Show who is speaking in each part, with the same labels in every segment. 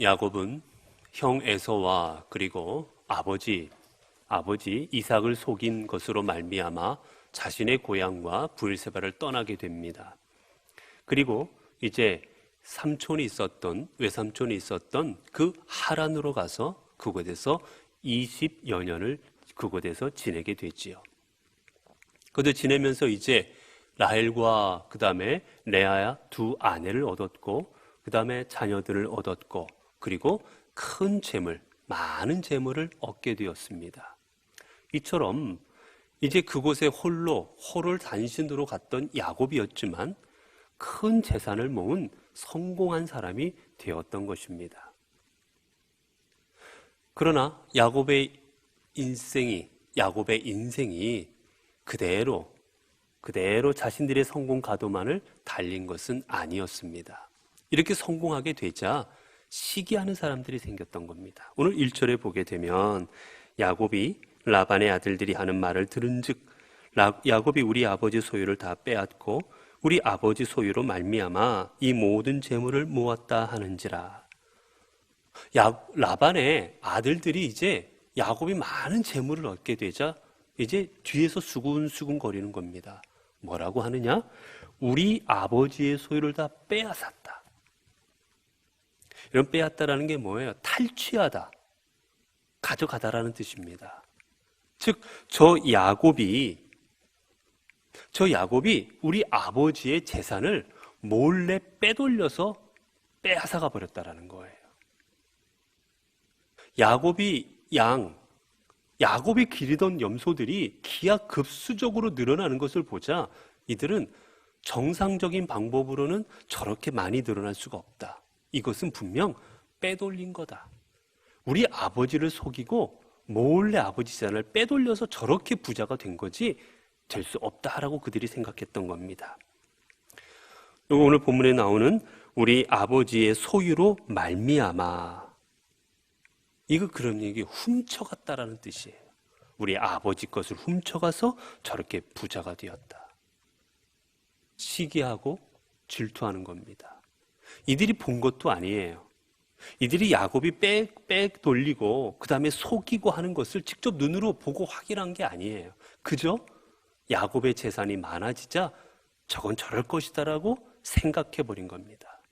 Speaker 1: 야곱은 형 에서와 그리고 아버지 이삭을 속인 것으로 말미암아 자신의 고향과 브엘세바를 떠나게 됩니다. 그리고 이제 외삼촌이 있었던 그 하란으로 가서 그곳에서 20여 년을 그곳에서 지내게 되지요. 그곳에 지내면서 이제 라헬과 그 다음에 레아야 두 아내를 얻었고, 그 다음에 자녀들을 얻었고, 그리고 큰 재물, 많은 재물을 얻게 되었습니다. 이처럼 이제 그곳에 홀을 단신으로 갔던 야곱이었지만 큰 재산을 모은 성공한 사람이 되었던 것입니다. 그러나 야곱의 인생이 그대로 자신들의 성공 가도만을 달린 것은 아니었습니다. 이렇게 성공하게 되자 시기하는 사람들이 생겼던 겁니다. 오늘 1절에 보게 되면 야곱이 라반의 아들들이 하는 말을 들은즉 야곱이 우리 아버지 소유를 다 빼앗고 우리 아버지 소유로 말미암아 이 모든 재물을 모았다 하는지라. 라반의 아들들이 이제 야곱이 많은 재물을 얻게 되자 이제 뒤에서 수군수군 거리는 겁니다. 뭐라고 하느냐? 우리 아버지의 소유를 다 빼앗았다. 이런 빼앗다라는 게 뭐예요? 탈취하다, 가져가다라는 뜻입니다. 즉, 저 야곱이 우리 아버지의 재산을 몰래 빼돌려서 빼앗아가 버렸다라는 거예요. 야곱이 기르던 염소들이 기하급수적으로 늘어나는 것을 보자 이들은 정상적인 방법으로는 저렇게 많이 늘어날 수가 없다. 이것은 분명 빼돌린 거다. 우리 아버지를 속이고 몰래 아버지 재산을 빼돌려서 저렇게 부자가 된 거지 될 수 없다라고 그들이 생각했던 겁니다. 오늘 본문에 나오는 우리 아버지의 소유로 말미암아, 이거 그런 얘기 훔쳐갔다라는 뜻이에요. 우리 아버지 것을 훔쳐가서 저렇게 부자가 되었다. 시기하고 질투하는 겁니다. 이들이 본 것도 아니에요. 이들이 야곱이 빽 돌리고 그 다음에 속이고 하는 것을 직접 눈으로 보고 확인한 게 아니에요. 그저 야곱의 재산이 많아지자 저건 저럴 것이다라고 생각해버린 겁니다.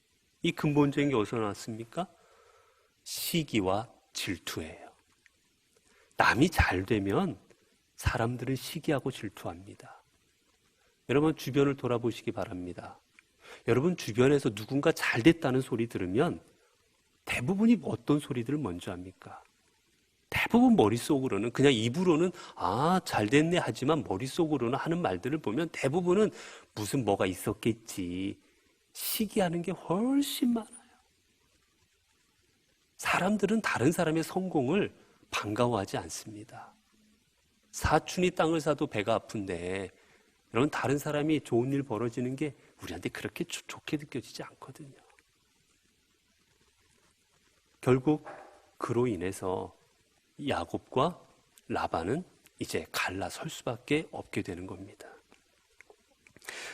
Speaker 1: 이 근본적인 게 어디서 나왔습니까? 시기와 질투예요. 남이 잘 되면 사람들은 시기하고 질투합니다. 여러분 주변을 돌아보시기 바랍니다. 여러분 주변에서 누군가 잘 됐다는 소리 들으면 대부분이 어떤 소리들을 먼저 합니까? 대부분 머릿속으로는 그냥 입으로는 잘 됐네 하지만 머릿속으로는 하는 말들을 보면 대부분은 무슨 뭐가 있었겠지, 시기하는 게 훨씬 많아요. 사람들은 다른 사람의 성공을 반가워하지 않습니다. 사촌이 땅을 사도 배가 아픈데 여러분 다른 사람이 좋은 일 벌어지는 게 우리한테 그렇게 좋게 느껴지지 않거든요. 결국 그로 인해서 야곱과 라반은 이제 갈라설 수밖에 없게 되는 겁니다.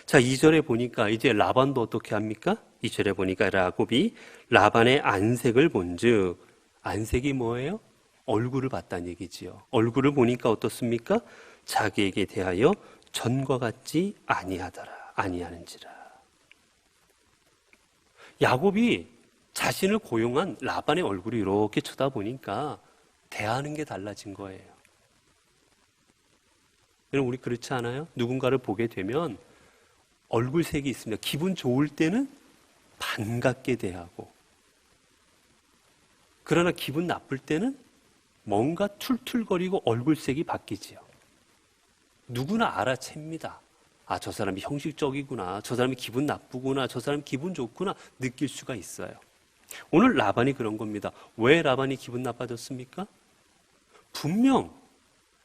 Speaker 1: 자, 2절에 보니까 이제 라반도 어떻게 합니까? 2절에 보니까 야곱이 라반의 안색을 본즉, 안색이 뭐예요? 얼굴을 봤다는 얘기지요. 얼굴을 보니까 어떻습니까? 자기에게 대하여 전과 같지 아니하는지라. 야곱이 자신을 고용한 라반의 얼굴을 이렇게 쳐다보니까 대하는 게 달라진 거예요. 여러분 우리 그렇지 않아요? 누군가를 보게 되면 얼굴색이 있습니다. 기분 좋을 때는 반갑게 대하고, 그러나 기분 나쁠 때는 뭔가 툴툴거리고 얼굴색이 바뀌지요. 누구나 알아챕니다. 저 사람이 형식적이구나, 저 사람이 기분 나쁘구나, 저 사람이 기분 좋구나 느낄 수가 있어요. 오늘 라반이 그런 겁니다. 왜 라반이 기분 나빠졌습니까? 분명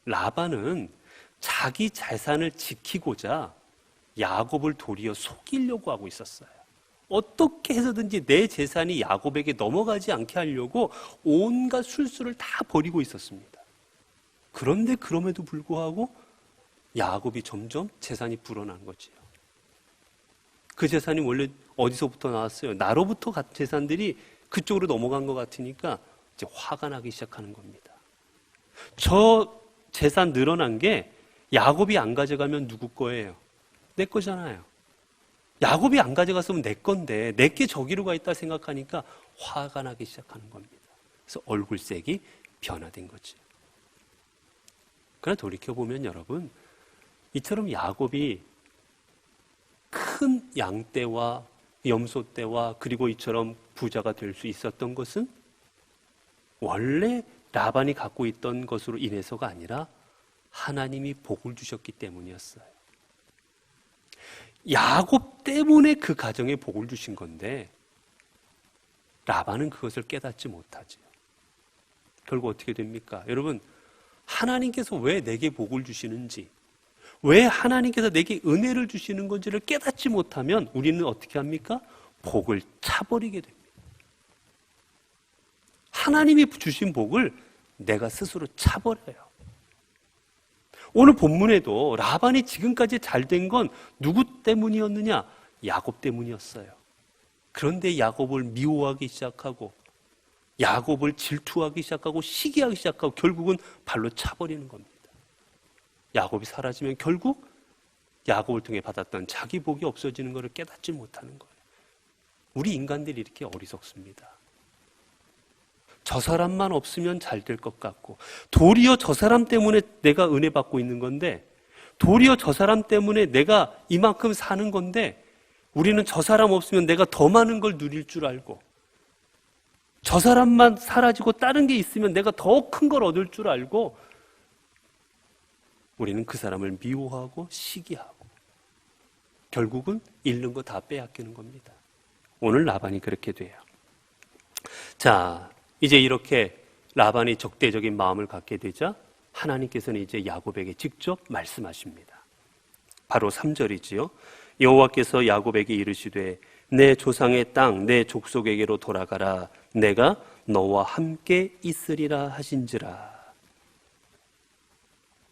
Speaker 1: 라반은 자기 재산을 지키고자 야곱을 도리어 속이려고 하고 있었어요. 어떻게 해서든지 내 재산이 야곱에게 넘어가지 않게 하려고 온갖 술수를 다 벌이고 있었습니다. 그런데 그럼에도 불구하고 야곱이 점점 재산이 불어난 거지요. 그 재산이 원래 어디서부터 나왔어요? 나로부터 간 재산들이 그쪽으로 넘어간 것 같으니까 이제 화가 나기 시작하는 겁니다. 저 재산 늘어난 게 야곱이 안 가져가면 누구 거예요? 내 거잖아요. 야곱이 안 가져갔으면 내 건데 내게 저기로 가 있다 생각하니까 화가 나기 시작하는 겁니다. 그래서 얼굴색이 변화된 거지. 그러나 돌이켜보면 여러분, 이처럼 야곱이 큰 양떼와 염소떼와 그리고 이처럼 부자가 될 수 있었던 것은 원래 라반이 갖고 있던 것으로 인해서가 아니라 하나님이 복을 주셨기 때문이었어요. 야곱 때문에 그 가정에 복을 주신 건데 라반은 그것을 깨닫지 못하죠. 결국 어떻게 됩니까? 여러분, 하나님께서 왜 내게 복을 주시는지, 왜 하나님께서 내게 은혜를 주시는 건지를 깨닫지 못하면 우리는 어떻게 합니까? 복을 차버리게 됩니다. 하나님이 주신 복을 내가 스스로 차버려요. 오늘 본문에도 라반이 지금까지 잘 된 건 누구 때문이었느냐? 야곱 때문이었어요. 그런데 야곱을 미워하기 시작하고 야곱을 질투하기 시작하고 시기하기 시작하고 결국은 발로 차버리는 겁니다. 야곱이 사라지면 결국 야곱을 통해 받았던 자기 복이 없어지는 것을 깨닫지 못하는 거예요. 우리 인간들이 이렇게 어리석습니다. 저 사람만 없으면 잘 될 것 같고 도리어 저 사람 때문에 내가 은혜 받고 있는 건데 도리어 저 사람 때문에 내가 이만큼 사는 건데 우리는 저 사람 없으면 내가 더 많은 걸 누릴 줄 알고 저 사람만 사라지고 다른 게 있으면 내가 더 큰 걸 얻을 줄 알고 우리는 그 사람을 미워하고 시기하고 결국은 잃는 거 다 빼앗기는 겁니다. 오늘 라반이 그렇게 돼요. 자, 이제 이렇게 라반이 적대적인 마음을 갖게 되자 하나님께서는 이제 야곱에게 직접 말씀하십니다. 바로 3절이지요. 여호와께서 야곱에게 이르시되 내 조상의 땅 내 족속에게로 돌아가라. 내가 너와 함께 있으리라 하신지라.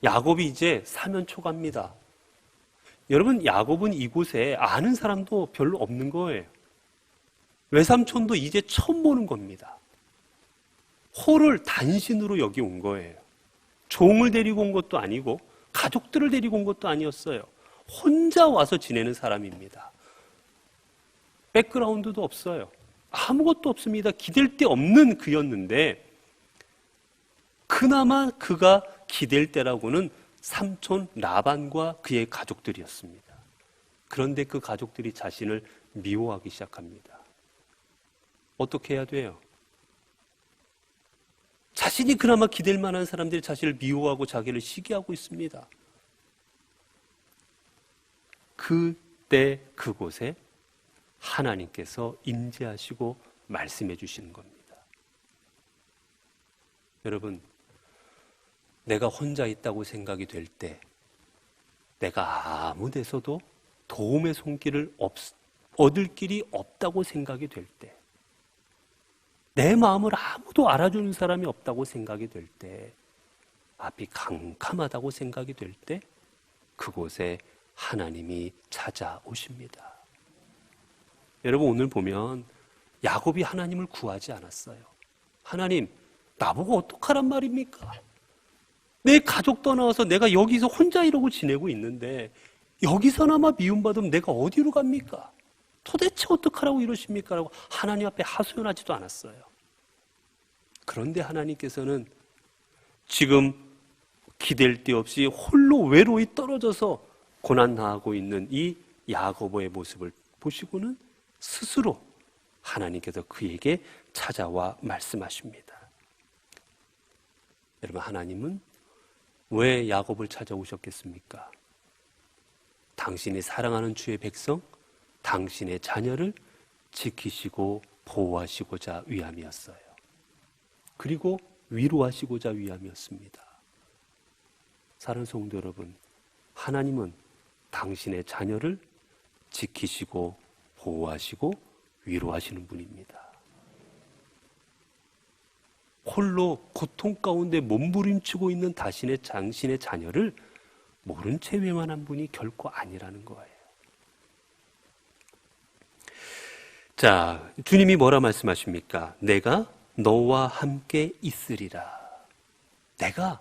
Speaker 1: 야곱이 이제 사면 초갑니다. 여러분, 야곱은 이곳에 아는 사람도 별로 없는 거예요. 외삼촌도 이제 처음 보는 겁니다. 호를 단신으로 여기 온 거예요. 종을 데리고 온 것도 아니고 가족들을 데리고 온 것도 아니었어요. 혼자 와서 지내는 사람입니다. 백그라운드도 없어요. 아무것도 없습니다. 기댈 데 없는 그였는데 그나마 그가 기댈 때라고는 삼촌 라반과 그의 가족들이었습니다. 그런데 그 가족들이 자신을 미워하기 시작합니다. 어떻게 해야 돼요? 자신이 그나마 기댈 만한 사람들이 자신을 미워하고 자기를 시기하고 있습니다. 그때 그곳에 하나님께서 임재하시고 말씀해 주시는 겁니다. 여러분, 내가 혼자 있다고 생각이 될 때, 내가 아무 데서도 도움의 손길을 얻을 길이 없다고 생각이 될 때, 내 마음을 아무도 알아주는 사람이 없다고 생각이 될 때, 앞이 캄캄하다고 생각이 될 때, 그곳에 하나님이 찾아오십니다. 여러분, 오늘 보면 야곱이 하나님을 구하지 않았어요. 하나님, 나보고 어떡하란 말입니까? 내 가족 떠나와서 내가 여기서 혼자 이러고 지내고 있는데 여기서나마 미움받으면 내가 어디로 갑니까? 도대체 어떡하라고 이러십니까? 라고 하나님 앞에 하소연하지도 않았어요. 그런데 하나님께서는 지금 기댈 데 없이 홀로 외로이 떨어져서 고난당하고 있는 이 야고보의 모습을 보시고는 스스로 하나님께서 그에게 찾아와 말씀하십니다. 여러분, 하나님은 왜 야곱을 찾아오셨겠습니까? 당신이 사랑하는 주의 백성, 당신의 자녀를 지키시고 보호하시고자 위함이었어요. 그리고 위로하시고자 위함이었습니다. 사랑하는 성도 여러분, 하나님은 당신의 자녀를 지키시고 보호하시고 위로하시는 분입니다. 홀로 고통 가운데 몸부림치고 있는 당신의 자녀를 모른 채 외면한 분이 결코 아니라는 거예요. 자, 주님이 뭐라 말씀하십니까? 내가 너와 함께 있으리라. 내가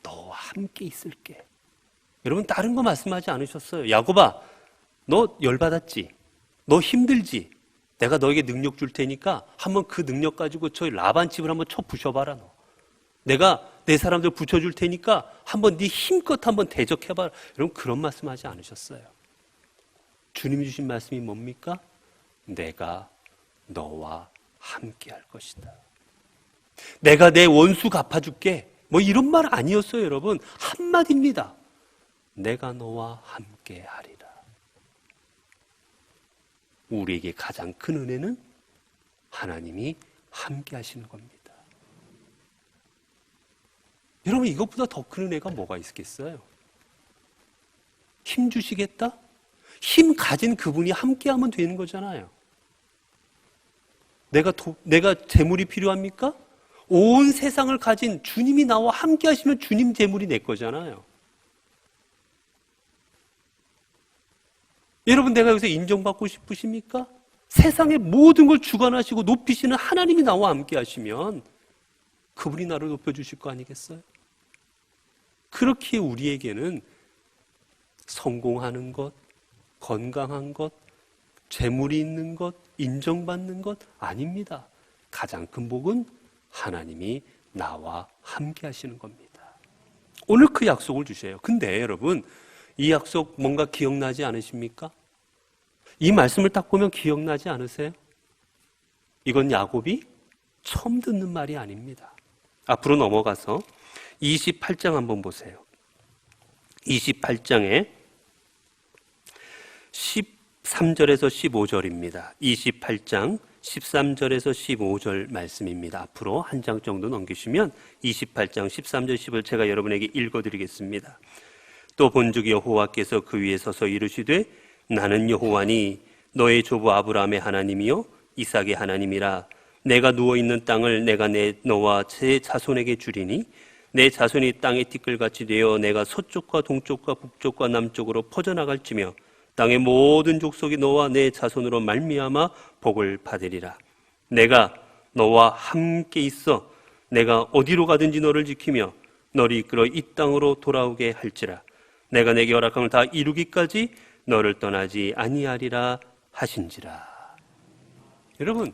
Speaker 1: 너와 함께 있을게. 여러분 다른 거 말씀하지 않으셨어요. 야곱아, 너 열받았지? 너 힘들지? 내가 너에게 능력 줄 테니까 한번 그 능력 가지고 저 라반 집을 한번 쳐 부셔봐라. 너. 내가 내 사람들 붙여줄 테니까 한번 네 힘껏 한번 대적해봐라. 여러분 그런 말씀하지 않으셨어요. 주님이 주신 말씀이 뭡니까? 내가 너와 함께 할 것이다. 내가 내 원수 갚아줄게. 뭐 이런 말 아니었어요, 여러분. 한마디입니다. 내가 너와 함께 하리라. 우리에게 가장 큰 은혜는 하나님이 함께 하시는 겁니다. 여러분 이것보다 더 큰 은혜가 뭐가 있겠어요? 힘 주시겠다? 힘 가진 그분이 함께 하면 되는 거잖아요. 내가 재물이 필요합니까? 온 세상을 가진 주님이 나와 함께 하시면 주님 재물이 내 거잖아요. 여러분 내가 여기서 인정받고 싶으십니까? 세상의 모든 걸 주관하시고 높이시는 하나님이 나와 함께 하시면 그분이 나를 높여주실 거 아니겠어요? 그렇게 우리에게는 성공하는 것, 건강한 것, 재물이 있는 것, 인정받는 것 아닙니다. 가장 큰 복은 하나님이 나와 함께 하시는 겁니다. 오늘 그 약속을 주셔요. 근데 여러분 이 약속 뭔가 기억나지 않으십니까? 이 말씀을 딱 보면 기억나지 않으세요? 이건 야곱이 처음 듣는 말이 아닙니다. 앞으로 넘어가서 28장 한번 보세요. 28장에 13절에서 15절입니다. 28장 13절에서 15절 말씀입니다. 앞으로 한 장 정도 넘기시면 28장 13절 15절 제가 여러분에게 읽어드리겠습니다. 또 본즉 여호와께서 그 위에 서서 이르시되 나는 여호와니 너의 조부 아브라함의 하나님이요 이삭의 하나님이라. 내가 누워있는 땅을 내가 너와 제 자손에게 주리니 내 자손이 땅의 티끌같이 되어 내가 서쪽과 동쪽과 북쪽과 남쪽으로 퍼져나갈지며 땅의 모든 족속이 너와 내 자손으로 말미암아 복을 받으리라. 내가 너와 함께 있어 내가 어디로 가든지 너를 지키며 너를 이끌어 이 땅으로 돌아오게 할지라. 내가 내게 허락한 걸 다 이루기까지 너를 떠나지 아니하리라 하신지라. 여러분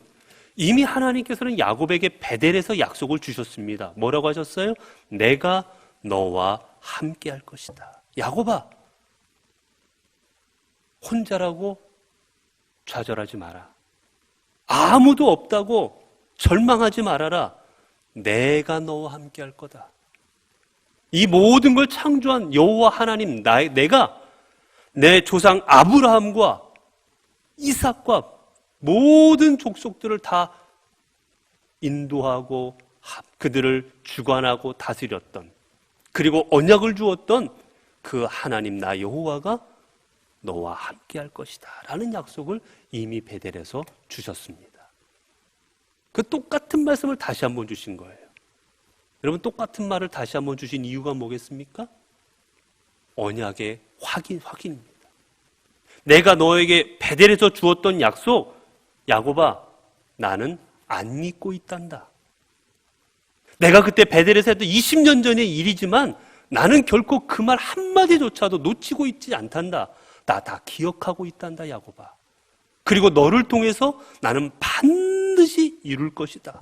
Speaker 1: 이미 하나님께서는 야곱에게 베델에서 약속을 주셨습니다. 뭐라고 하셨어요? 내가 너와 함께 할 것이다. 야곱아, 혼자라고 좌절하지 마라. 아무도 없다고 절망하지 말아라. 내가 너와 함께 할 거다. 이 모든 걸 창조한 여호와 하나님, 내가 내 조상 아브라함과 이삭과 모든 족속들을 다 인도하고 그들을 주관하고 다스렸던, 그리고 언약을 주었던 그 하나님 나 여호와가 너와 함께 할 것이다 라는 약속을 이미 베델에서 주셨습니다. 그 똑같은 말씀을 다시 한번 주신 거예요. 여러분 똑같은 말을 다시 한번 주신 이유가 뭐겠습니까? 언약의 확인입니다. 내가 너에게 베델에서 주었던 약속, 야곱아, 나는 안 잊고 있단다. 내가 그때 베델에서 했던 20년 전의 일이지만 나는 결코 그 말 한마디조차도 놓치고 있지 않단다. 나 다 기억하고 있단다, 야곱아. 그리고 너를 통해서 나는 반드시 이룰 것이다.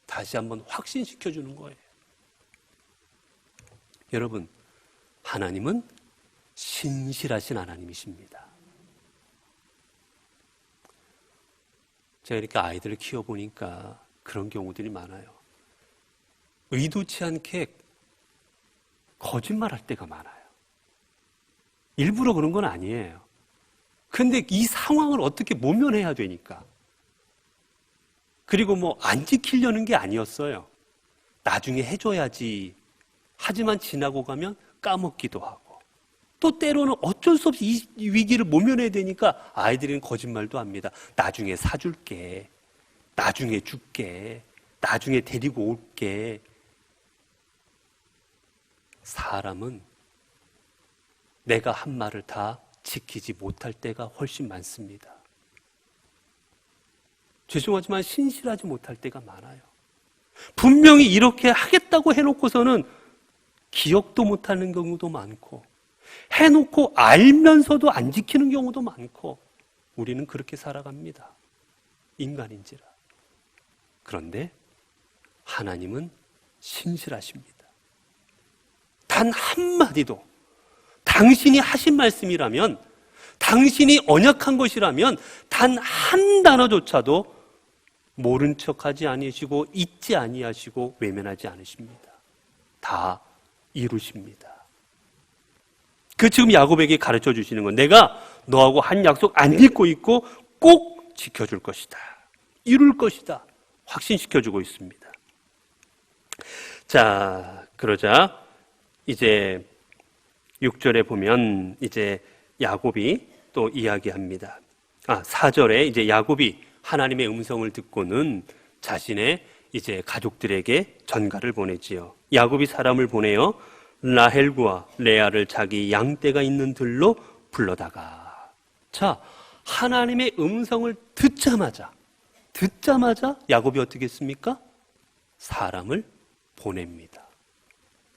Speaker 1: 다시 한번 확신시켜 주는 거예요. 여러분, 하나님은 신실하신 하나님이십니다. 제가 이렇게 아이들을 키워보니까 그런 경우들이 많아요. 의도치 않게 거짓말할 때가 많아요. 일부러 그런 건 아니에요. 그런데 이 상황을 어떻게 모면해야 되니까. 그리고 뭐 안 지키려는 게 아니었어요. 나중에 해줘야지. 하지만 지나고 가면 까먹기도 하고. 또 때로는 어쩔 수 없이 이 위기를 모면해야 되니까 아이들은 거짓말도 합니다. 나중에 사줄게. 나중에 줄게. 나중에 데리고 올게. 사람은 내가 한 말을 다 지키지 못할 때가 훨씬 많습니다. 죄송하지만 신실하지 못할 때가 많아요. 분명히 이렇게 하겠다고 해놓고서는 기억도 못하는 경우도 많고, 해놓고 알면서도 안 지키는 경우도 많고, 우리는 그렇게 살아갑니다. 인간인지라. 그런데 하나님은 신실하십니다. 단 한마디도 당신이 하신 말씀이라면, 당신이 언약한 것이라면 단 한 단어조차도 모른 척하지 아니하시고 잊지 아니하시고 외면하지 않으십니다. 다 이루십니다. 그 지금 야곱에게 가르쳐 주시는 건 내가 너하고 한 약속 안 잊고 있고 꼭 지켜줄 것이다. 이룰 것이다. 확신시켜주고 있습니다. 자, 그러자 이제 6절에 보면 이제 야곱이 또 이야기합니다. 4절에 이제 야곱이 하나님의 음성을 듣고는 자신의 이제 가족들에게 전가를 보내지요. 야곱이 사람을 보내어 라헬과 레아를 자기 양떼가 있는 들로 불러다가, 자, 하나님의 음성을 듣자마자 야곱이 어떻게 했습니까? 사람을 보냅니다.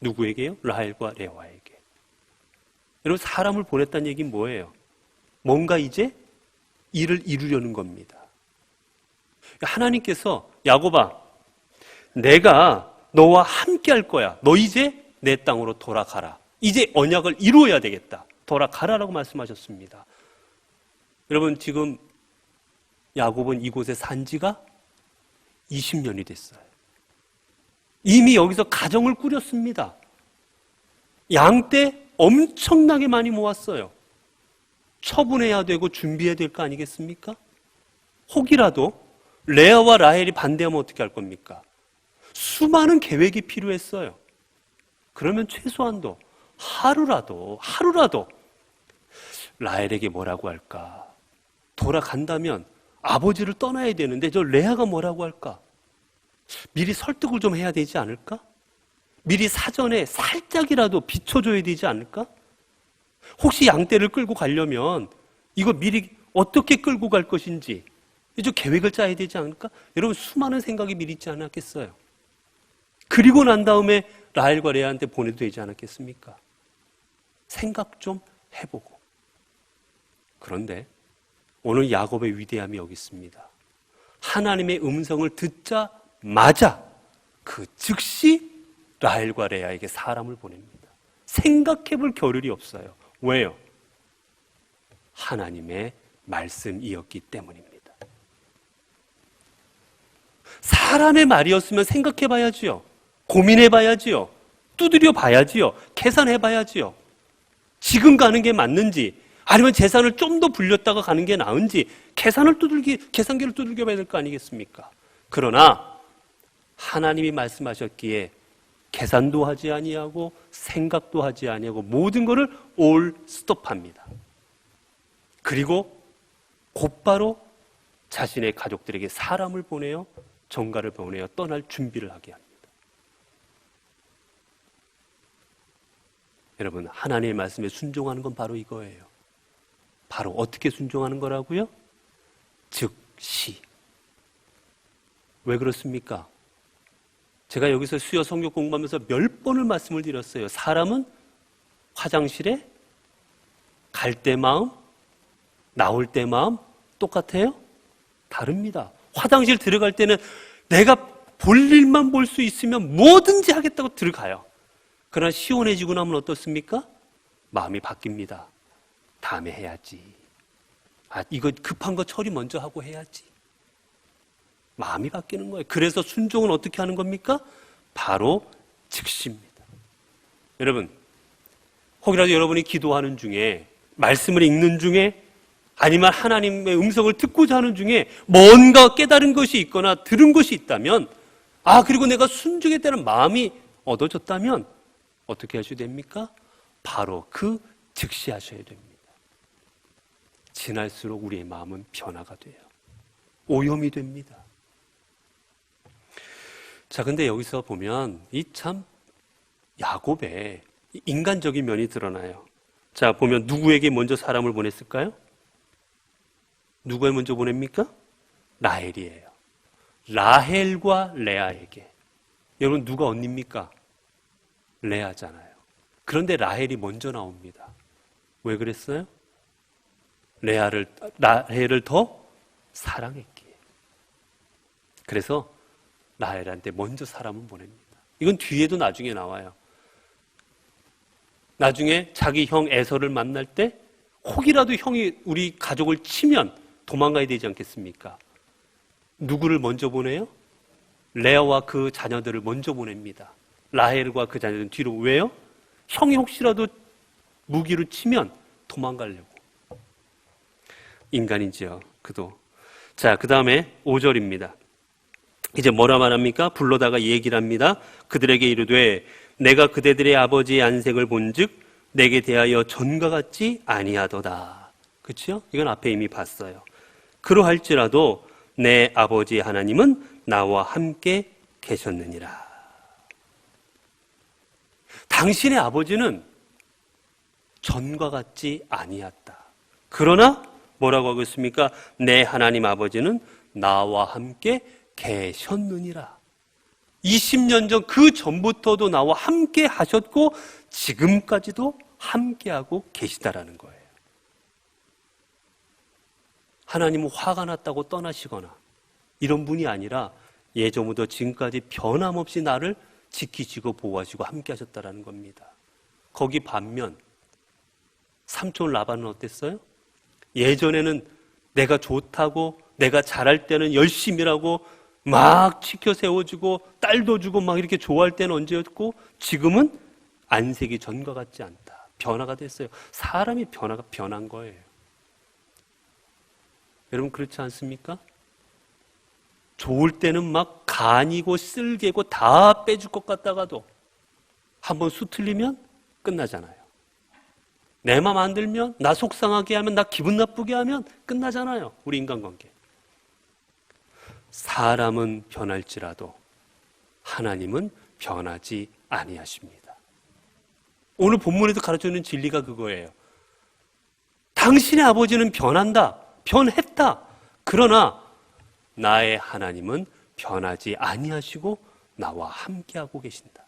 Speaker 1: 누구에게요? 라헬과 레아에게. 여러분, 사람을 보냈다는 얘기는 뭐예요? 뭔가 이제 일을 이루려는 겁니다. 하나님께서 야곱아, 내가 너와 함께 할 거야. 너 이제 내 땅으로 돌아가라. 이제 언약을 이루어야 되겠다. 돌아가라라고 말씀하셨습니다. 여러분, 지금 야곱은 이곳에 산 지가 20년이 됐어요. 이미 여기서 가정을 꾸렸습니다. 양떼 엄청나게 많이 모았어요. 처분해야 되고 준비해야 될 거 아니겠습니까? 혹이라도 레아와 라헬이 반대하면 어떻게 할 겁니까? 수많은 계획이 필요했어요. 그러면 최소한도 하루라도 라헬에게 뭐라고 할까? 돌아간다면 아버지를 떠나야 되는데 저 레아가 뭐라고 할까? 미리 설득을 좀 해야 되지 않을까? 미리 사전에 살짝이라도 비춰줘야 되지 않을까? 혹시 양떼를 끌고 가려면 이거 미리 어떻게 끌고 갈 것인지 이제 계획을 짜야 되지 않을까? 여러분, 수많은 생각이 미리 있지 않았겠어요? 그리고 난 다음에 라헬과 레아한테 보내도 되지 않았겠습니까? 생각 좀 해보고. 그런데 오늘 야곱의 위대함이 여기 있습니다. 하나님의 음성을 듣자마자 그 즉시 라헬과 레아에게 사람을 보냅니다. 생각해볼 겨를이 없어요. 왜요? 하나님의 말씀이었기 때문입니다. 사람의 말이었으면 생각해봐야지요. 고민해봐야지요. 두드려봐야지요. 계산해봐야지요. 지금 가는 게 맞는지, 아니면 재산을 좀 더 불렸다가 가는 게 나은지 계산기를 두들겨봐야 될 거 아니겠습니까? 그러나 하나님이 말씀하셨기에 계산도 하지 아니하고 생각도 하지 아니하고 모든 것을 올 스톱합니다. 그리고 곧바로 자신의 가족들에게 사람을 보내어 전가를 보내어 떠날 준비를 하게 합니다. 여러분, 하나님의 말씀에 순종하는 건 바로 이거예요. 바로 어떻게 순종하는 거라고요? 즉시. 왜 그렇습니까? 제가 여기서 수요 성경 공부하면서 몇 번을 말씀을 드렸어요. 사람은 화장실에 갈 때 마음, 나올 때 마음 똑같아요? 다릅니다. 화장실 들어갈 때는 내가 볼 일만 볼 수 있으면 뭐든지 하겠다고 들어가요. 그러나 시원해지고 나면 어떻습니까? 마음이 바뀝니다. 다음에 해야지. 이거 급한 거 처리 먼저 하고 해야지. 마음이 바뀌는 거예요. 그래서 순종은 어떻게 하는 겁니까? 바로 즉시입니다. 여러분, 혹이라도 여러분이 기도하는 중에, 말씀을 읽는 중에, 아니면 하나님의 음성을 듣고자 하는 중에 뭔가 깨달은 것이 있거나 들은 것이 있다면, 그리고 내가 순종했다는 마음이 얻어졌다면 어떻게 하셔야 됩니까? 바로 그 즉시 하셔야 됩니다. 지날수록 우리의 마음은 변화가 돼요. 오염이 됩니다. 자, 근데 여기서 보면 이 참 야곱의 인간적인 면이 드러나요. 자, 보면 누구에게 먼저 사람을 보냈을까요? 누가 먼저 보냅니까? 라헬이에요. 라헬과 레아에게. 여러분 누가 언니입니까? 레아잖아요. 그런데 라헬이 먼저 나옵니다. 왜 그랬어요? 라헬을 더 사랑했기에. 그래서 라헬한테 먼저 사람은 보냅니다. 이건 뒤에도 나중에 나와요. 나중에 자기 형 에서를 만날 때 혹이라도 형이 우리 가족을 치면 도망가야 되지 않겠습니까? 누구를 먼저 보내요? 레아와 그 자녀들을 먼저 보냅니다. 라헬과 그 자녀들은 뒤로. 왜요? 형이 혹시라도 무기로 치면 도망가려고. 인간이지요, 그도. 자, 그 다음에 5절입니다. 이제 뭐라 말합니까? 불러다가 얘기를 합니다. 그들에게 이르되 내가 그대들의 아버지의 안색을 본즉 내게 대하여 전과 같지 아니하도다. 그렇죠? 이건 앞에 이미 봤어요. 그러할지라도 내 아버지 하나님은 나와 함께 계셨느니라. 당신의 아버지는 전과 같지 아니했다. 그러나 뭐라고 하고 있습니까? 내 하나님 아버지는 나와 함께 계셨느니라. 20년 전 그 전부터도 나와 함께 하셨고 지금까지도 함께하고 계시다라는 거예요. 하나님은 화가 났다고 떠나시거나 이런 분이 아니라 예전부터 지금까지 변함없이 나를 지키시고 보호하시고 함께 하셨다라는 겁니다. 거기 반면 삼촌 라반은 어땠어요? 예전에는 내가 좋다고 내가 잘할 때는 열심히 일하고 막 지켜 세워주고 딸도 주고 막 이렇게 좋아할 때는 언제였고 지금은 안색이 전과 같지 않다. 변화가 됐어요. 사람이 변한 거예요. 여러분 그렇지 않습니까? 좋을 때는 막 간이고 쓸개고 다 빼줄 것 같다가도 한번 수틀리면 끝나잖아요. 내 맘 안 들면, 나 속상하게 하면, 나 기분 나쁘게 하면 끝나잖아요. 우리 인간관계. 사람은 변할지라도 하나님은 변하지 아니하십니다. 오늘 본문에도 가르쳐주는 진리가 그거예요. 당신의 아버지는 변한다, 변했다. 그러나 나의 하나님은 변하지 아니하시고 나와 함께하고 계신다.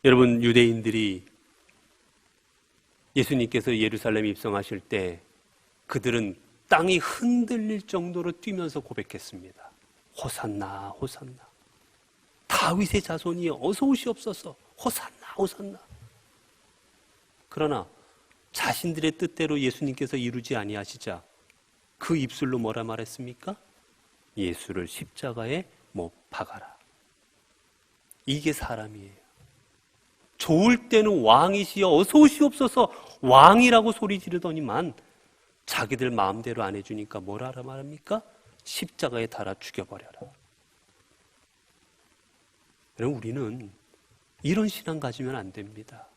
Speaker 1: 여러분, 유대인들이 예수님께서 예루살렘에 입성하실 때 그들은 땅이 흔들릴 정도로 뛰면서 고백했습니다. 호산나, 호산나. 다윗의 자손이여 어서 오시옵소서. 호산나, 호산나. 그러나 자신들의 뜻대로 예수님께서 이루지 아니하시자 그 입술로 뭐라 말했습니까? 예수를 십자가에 못 박아라. 이게 사람이에요. 좋을 때는 왕이시여 어서 오시옵소서 왕이라고 소리 지르더니만 자기들 마음대로 안 해주니까 뭐라 말합니까? 십자가에 달아 죽여버려라. 여러분 우리는 이런 신앙 가지면 안 됩니다.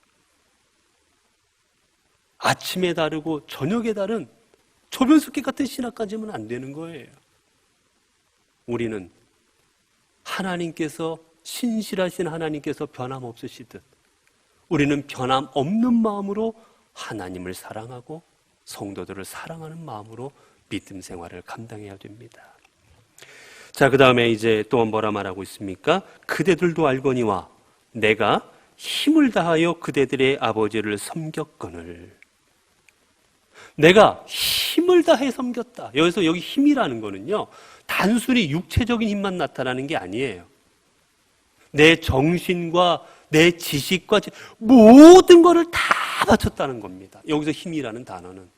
Speaker 1: 아침에 다르고 저녁에 다른 조변숙기 같은 신앙 가지면 안 되는 거예요. 우리는 하나님께서 신실하신 하나님께서 변함없으시듯 우리는 변함없는 마음으로 하나님을 사랑하고 성도들을 사랑하는 마음으로 믿음 생활을 감당해야 됩니다. 자, 그 다음에 이제 또 뭐라 말하고 있습니까? 그대들도 알거니와 내가 힘을 다하여 그대들의 아버지를 섬겼거늘. 내가 힘을 다해 섬겼다. 여기서 여기 힘이라는 거는요, 단순히 육체적인 힘만 나타나는 게 아니에요. 내 정신과 내 지식과 모든 것을 다 바쳤다는 겁니다. 여기서 힘이라는 단어는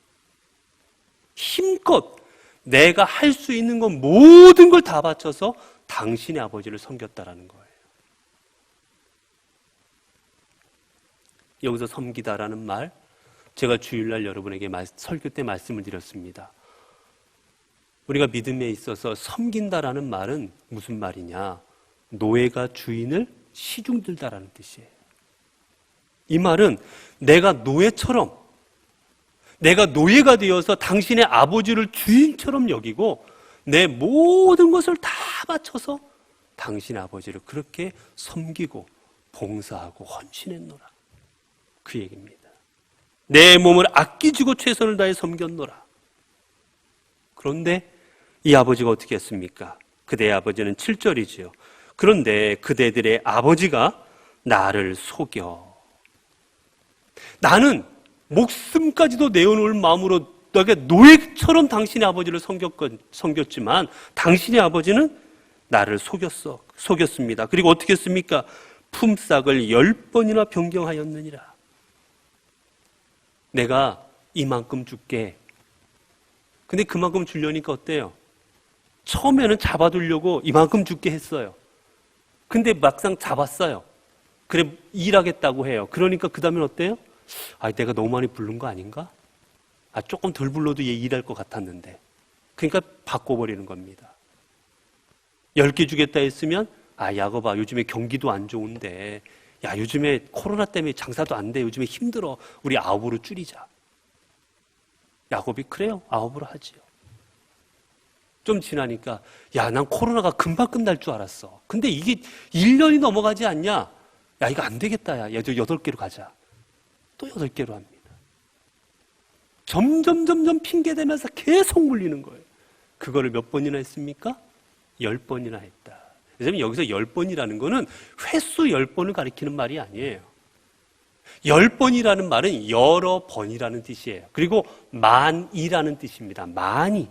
Speaker 1: 힘껏 내가 할 수 있는 건 모든 걸 다 바쳐서 당신의 아버지를 섬겼다라는 거예요. 여기서 섬기다라는 말, 제가 주일날 여러분에게 설교 때 말씀을 드렸습니다. 우리가 믿음에 있어서 섬긴다라는 말은 무슨 말이냐? 노예가 주인을 시중들다라는 뜻이에요. 이 말은 내가 노예처럼, 내가 노예가 되어서 당신의 아버지를 주인처럼 여기고 내 모든 것을 다 바쳐서 당신의 아버지를 그렇게 섬기고 봉사하고 헌신했노라. 그 얘기입니다. 내 몸을 아끼주고 최선을 다해 섬겼노라. 그런데 이 아버지가 어떻게 했습니까? 그대의 아버지는 7절이지요. 그런데 그대들의 아버지가 나를 속여. 나는 목숨까지도 내어놓을 마음으로 내가 노예처럼 당신의 아버지를 섬겼지만 당신의 아버지는 나를 속였습니다. 그리고 어떻게 했습니까? 품삯을 10번이나 변경하였느니라. 내가 이만큼 줄게. 근데 그만큼 주려니까 어때요? 처음에는 잡아두려고 이만큼 줄게 했어요. 근데 막상 잡았어요. 그래, 일하겠다고 해요. 그러니까 그 다음엔 어때요? 아, 내가 너무 많이 부른 거 아닌가? 아, 조금 덜 불러도 얘 일할 것 같았는데. 그러니까 바꿔버리는 겁니다. 10개 주겠다 했으면, 아, 야곱아, 요즘에 경기도 안 좋은데, 야, 요즘에 코로나 때문에 장사도 안 돼. 요즘에 힘들어. 우리 9으로 줄이자. 야곱이 그래요. 9으로 하지요. 좀 지나니까, 야, 난 코로나가 금방 끝날 줄 알았어. 근데 이게 1년이 넘어가지 않냐? 야, 이거 안 되겠다. 야, 8개로 가자. 또 8개로 합니다. 점점 핑계대면서 계속 물리는 거예요. 그거를 몇 번이나 했습니까? 10번이나 했다. 왜냐하면 여기서 10번이라는 거는 횟수 10번을 가리키는 말이 아니에요. 10번이라는 말은 여러 번이라는 뜻이에요. 그리고 만이라는 뜻입니다. 많이.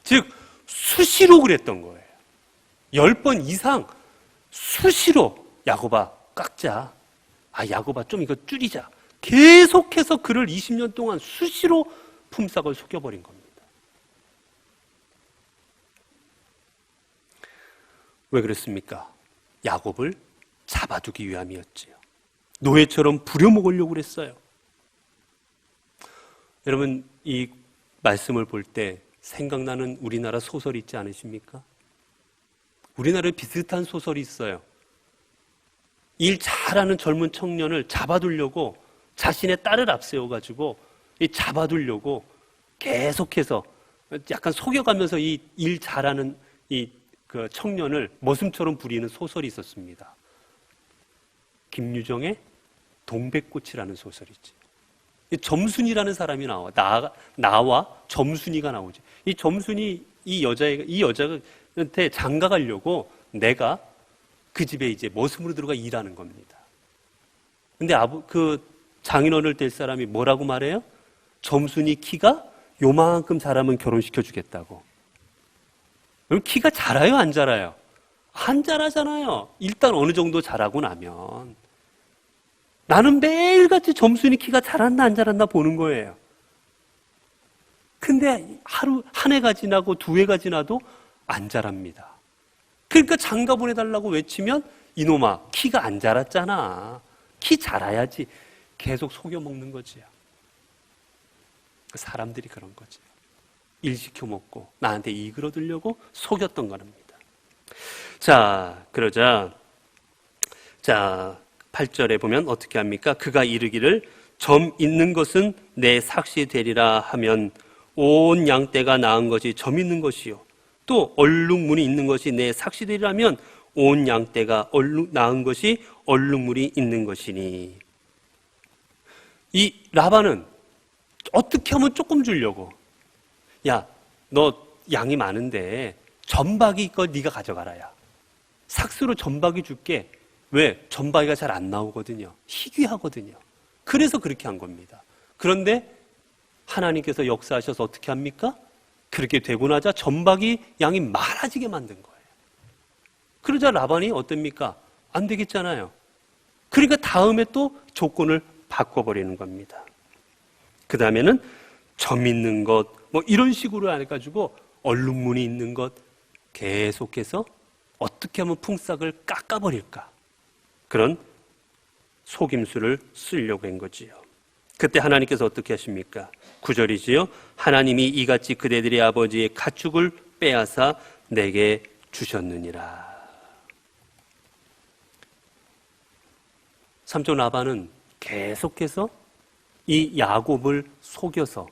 Speaker 1: 즉 수시로 그랬던 거예요. 10번 이상 수시로 야곱아 깎자. 아, 야곱아 좀 이거 줄이자. 계속해서 그를 20년 동안 수시로 품삯을 속여버린 겁니다. 왜 그랬습니까? 야곱을 잡아두기 위함이었지요. 노예처럼 부려먹으려고 그랬어요. 여러분, 이 말씀을 볼 때 생각나는 우리나라 소설이 있지 않으십니까? 우리나라에 비슷한 소설이 있어요. 일 잘하는 젊은 청년을 잡아두려고 자신의 딸을 앞세워가지고 잡아두려고 계속해서 약간 속여가면서 이 일 잘하는 그 청년을 머슴처럼 부리는 소설이 있었습니다. 김유정의 동백꽃이라는 소설이지. 점순이라는 사람이 나와 점순이가 나오지. 이 점순이 이 여자한테 장가 가려고 내가 그 집에 이제 머슴으로 들어가 일하는 겁니다. 근데 그 장인어른을 될 사람이 뭐라고 말해요? 점순이 키가 요만큼 자라면 결혼시켜 주겠다고. 그럼 키가 자라요, 안 자라요? 안 자라잖아요. 일단 어느 정도 자라고 나면. 나는 매일같이 점순이 키가 자랐나 안 자랐나 보는 거예요. 근데 한 해가 지나고 2해가 지나도 안 자랍니다. 그러니까 장가 보내달라고 외치면 이놈아 키가 안 자랐잖아. 키 자라야지. 계속 속여먹는 거지요. 사람들이 그런 거지. 일 시켜먹고 나한테 이익을 얻으려고 속였던 겁니다. 자, 그러자 8절에 보면 어떻게 합니까? 그가 이르기를 점 있는 것은 내 삭시 되리라 하면 온 양떼가 낳은 것이 점 있는 것이요. 또 얼룩무늬 있는 것이 내 삭시 되리라 하면 온 양떼가 낳은 것이 얼룩무늬 있는 것이니. 이 라반은 어떻게 하면 조금 주려고. 야, 너 양이 많은데 점박이 거 네가 가져가라. 야. 삭수로 점박이 줄게. 왜? 점박이가 잘 안 나오거든요. 희귀하거든요. 그래서 그렇게 한 겁니다. 그런데 하나님께서 역사하셔서 어떻게 합니까? 그렇게 되고 나자 점박이 양이 많아지게 만든 거예요. 그러자 라반이 어떻습니까? 안 되겠잖아요. 그러니까 다음에 또 조건을 바꿔버리는 겁니다. 그 다음에는 점 있는 것, 이런 식으로 해가지고 얼룩무늬 있는 것 계속해서 어떻게 하면 품삯을 깎아버릴까? 그런 속임수를 쓰려고 한 거지요. 그때 하나님께서 어떻게 하십니까? 9절이지요. 하나님이 이같이 그대들의 아버지의 가축을 빼앗아 내게 주셨느니라. 삼촌 라반은 계속해서 이 야곱을 속여서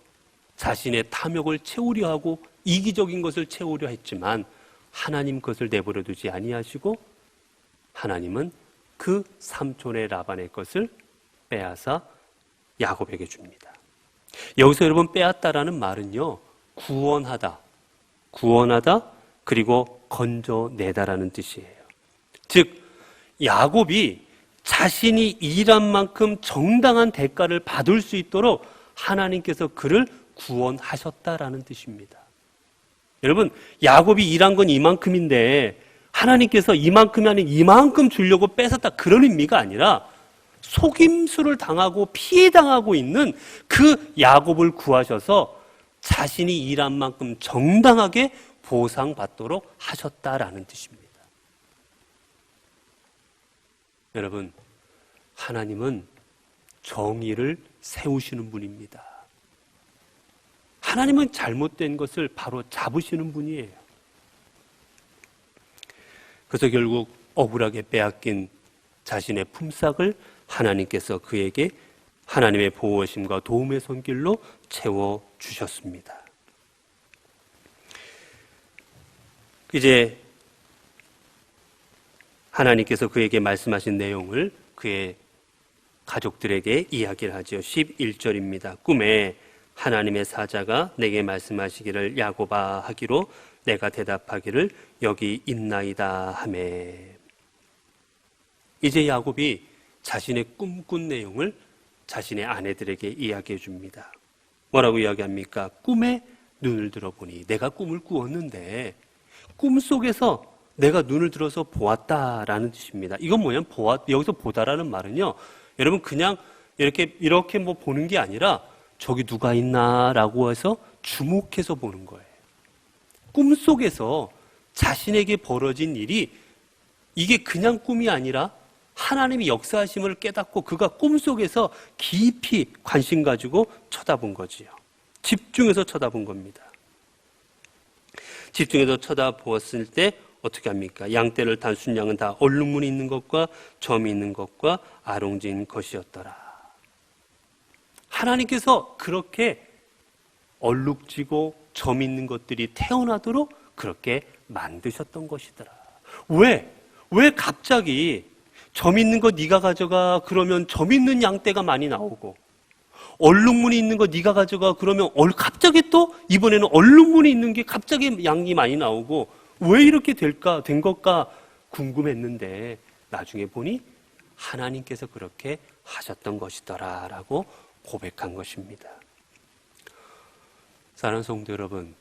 Speaker 1: 자신의 탐욕을 채우려 하고 이기적인 것을 채우려 했지만 하나님 것을 내버려 두지 아니하시고 하나님은 그 삼촌의 라반의 것을 빼앗아 야곱에게 줍니다. 여기서 여러분 빼앗다라는 말은요, 구원하다, 그리고 건져내다라는 뜻이에요. 즉 야곱이 자신이 일한 만큼 정당한 대가를 받을 수 있도록 하나님께서 그를 구원하셨다라는 뜻입니다. 여러분, 야곱이 일한 건 이만큼인데 하나님께서 이만큼이 아닌 이만큼 주려고 뺏었다, 그런 의미가 아니라 속임수를 당하고 피해당하고 있는 그 야곱을 구하셔서 자신이 일한 만큼 정당하게 보상받도록 하셨다라는 뜻입니다. 여러분, 하나님은 정의를 세우시는 분입니다. 하나님은 잘못된 것을 바로 잡으시는 분이에요. 그래서 결국 억울하게 빼앗긴 자신의 품삯을 하나님께서 그에게 하나님의 보호심과 도움의 손길로 채워주셨습니다. 이제 하나님께서 그에게 말씀하신 내용을 그의 가족들에게 이야기를 하죠. 11절입니다. 꿈에 하나님의 사자가 내게 말씀하시기를 야곱아 하기로 내가 대답하기를 여기 있나이다 하매. 이제 야곱이 자신의 꿈꾼 내용을 자신의 아내들에게 이야기해 줍니다. 뭐라고 이야기합니까? 꿈에 눈을 들어보니, 내가 꿈을 꾸었는데 꿈속에서 내가 눈을 들어서 보았다라는 뜻입니다. 이건 뭐냐면 여기서 보다라는 말은요, 여러분 그냥 이렇게 뭐 보는 게 아니라 저기 누가 있나라고 해서 주목해서 보는 거예요. 꿈속에서 자신에게 벌어진 일이 이게 그냥 꿈이 아니라 하나님이 역사하심을 깨닫고 그가 꿈속에서 깊이 관심 가지고 쳐다본 거지요. 집중해서 쳐다본 겁니다. 집중해서 쳐다보았을 때 어떻게 합니까? 양떼를 단 순양은 다 얼룩무늬 있는 것과 점이 있는 것과 아롱진 것이었더라. 하나님께서 그렇게 얼룩지고 점 있는 것들이 태어나도록 그렇게 만드셨던 것이더라. 왜 갑자기 점 있는 거 네가 가져가 그러면 점 있는 양떼가 많이 나오고, 얼룩무늬 있는 거 네가 가져가 그러면 갑자기 또 이번에는 얼룩무늬 있는 게 갑자기 양이 많이 나오고, 왜 이렇게 된 것까 궁금했는데 나중에 보니 하나님께서 그렇게 하셨던 것이더라 라고 고백한 것입니다. 사랑하는 성도 여러분,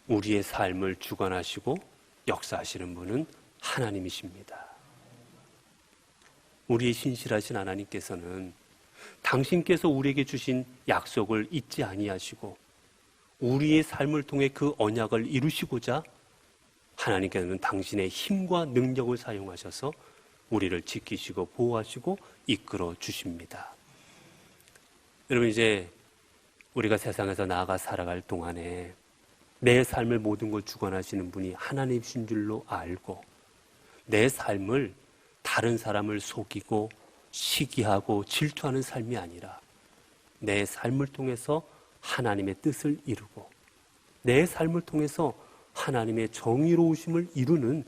Speaker 1: 우리의 삶을 주관하시고 역사하시는 분은 하나님이십니다. 우리의 신실하신 하나님께서는 당신께서 우리에게 주신 약속을 잊지 아니하시고 우리의 삶을 통해 그 언약을 이루시고자 하나님께서는 당신의 힘과 능력을 사용하셔서 우리를 지키시고 보호하시고 이끌어 주십니다. 여러분, 이제 우리가 세상에서 나아가 살아갈 동안에 내 삶을 모든 걸 주관하시는 분이 하나님이신 줄로 알고, 내 삶을 다른 사람을 속이고 시기하고 질투하는 삶이 아니라 내 삶을 통해서 하나님의 뜻을 이루고 내 삶을 통해서 하나님의 정의로우심을 이루는,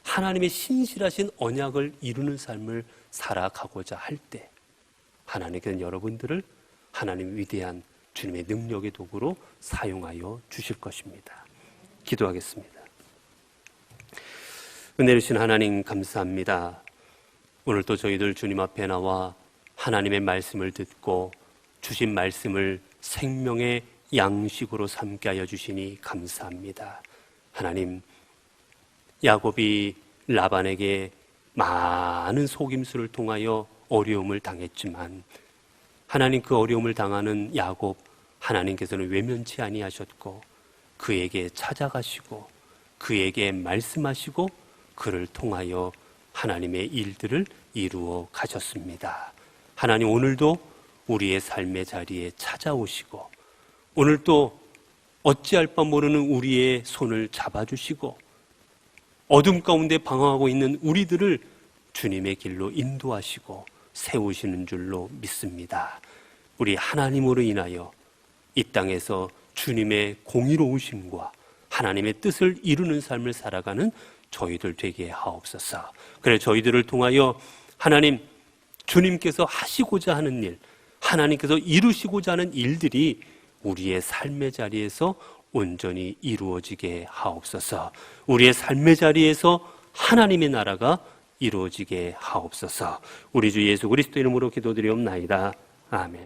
Speaker 1: 하나님의 신실하신 언약을 이루는 삶을 살아가고자 할 때 하나님께서는 여러분들을 하나님의 위대한 주님의 능력의 도구로 사용하여 주실 것입니다. 기도하겠습니다. 은혜 주신 하나님 감사합니다. 오늘도 저희들 주님 앞에 나와 하나님의 말씀을 듣고 주신 말씀을 생명의 양식으로 삼게 하여 주시니 감사합니다. 하나님, 야곱이 라반에게 많은 속임수를 통하여 어려움을 당했지만 하나님, 그 어려움을 당하는 야곱 하나님께서는 외면치 아니하셨고 그에게 찾아가시고 그에게 말씀하시고 그를 통하여 하나님의 일들을 이루어 가셨습니다. 하나님, 오늘도 우리의 삶의 자리에 찾아오시고 오늘 또 어찌할 바 모르는 우리의 손을 잡아주시고 어둠 가운데 방황하고 있는 우리들을 주님의 길로 인도하시고 세우시는 줄로 믿습니다. 우리 하나님으로 인하여 이 땅에서 주님의 공의로우심과 하나님의 뜻을 이루는 삶을 살아가는 저희들 되게 하옵소서. 그래 저희들을 통하여 하나님, 주님께서 하시고자 하는 일, 하나님께서 이루시고자 하는 일들이 우리의 삶의 자리에서 온전히 이루어지게 하옵소서. 우리의 삶의 자리에서 하나님의 나라가 이루어지게 하옵소서. 우리 주 예수 그리스도 이름으로 기도드리옵나이다. 아멘.